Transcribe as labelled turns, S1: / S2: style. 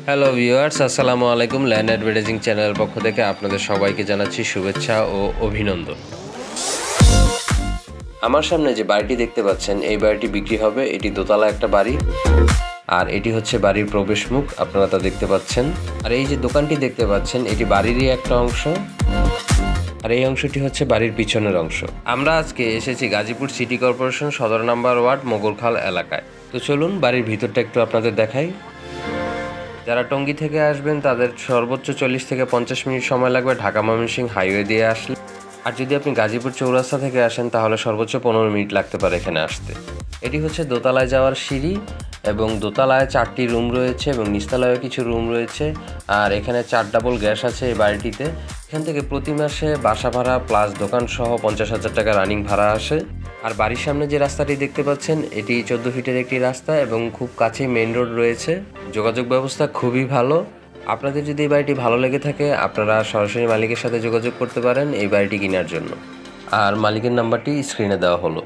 S1: Hello viewers, আসসালামু আলাইকুম। Land advertising চ্যানেলের পক্ষ থেকে আপনাদের সবাইকে জানাচ্ছি শুভেচ্ছা ও অভিনন্দন। আমার সামনে যে বাড়িটি দেখতে পাচ্ছেন, এই বাড়িটি বিক্রি হবে। এটি দোতলা একটা বাড়ি, আর এটি হচ্ছে বাড়ির প্রবেশমুখ, আপনারা তা দেখতে পাচ্ছেন। আর এই যে দোকানটি দেখতে পাচ্ছেন, এটি বাড়িরই একটা অংশ, আর এই অংশটি হচ্ছে বাড়ির পিছনের অংশ। আমরা আজকে এসেছি গাজীপুর সিটি কর্পোরেশন সদর নাম্বার ওয়ার্ড মোগরখাল এলাকায়। তো চলুন বাড়ির ভিতরটা একটু আপনাদের দেখাই। যারা টঙ্গী থেকে আসবেন তাদের সর্বোচ্চ 40 থেকে 50 মিনিট সময় লাগবে ঢাকা ময়মনসিংহ হাইওয়ে দিয়ে আসলে। আর যদি আপনি গাজীপুর চৌরাস্তা থেকে আসেন তাহলে সর্বোচ্চ 15 মিনিট লাগতে পারে এখানে আসতে। এটি হচ্ছে দোতলায় যাওয়ার সিঁড়ি, এবং দোতলায় 4টি রুম রয়েছে এবং নিচতলায়ও কিছু রুম রয়েছে। আর এখানে 4 ডাবল গ্যাস আছে এই বাড়িটিতে। এখান থেকে প্রতি মাসে বাসা ভাড়া প্লাস দোকান সহ 50,000 টাকা রানিং ভাড়া আসে। আর বাড়ির সামনে যে রাস্তাটি দেখতে পাচ্ছেন, এটি 14 ফিটের একটি রাস্তা এবং খুব কাছেই মেইন রোড রয়েছে। যোগাযোগ ব্যবস্থা খুবই ভালো। আপনাদের যদি এই বাড়িটি ভালো লেগে থাকে, আপনারা সরাসরি মালিকের সাথে যোগাযোগ করতে পারেন এই বাড়িটি কেনার জন্য। আর মালিকের নাম্বারটি স্ক্রিনে দেওয়া হলো।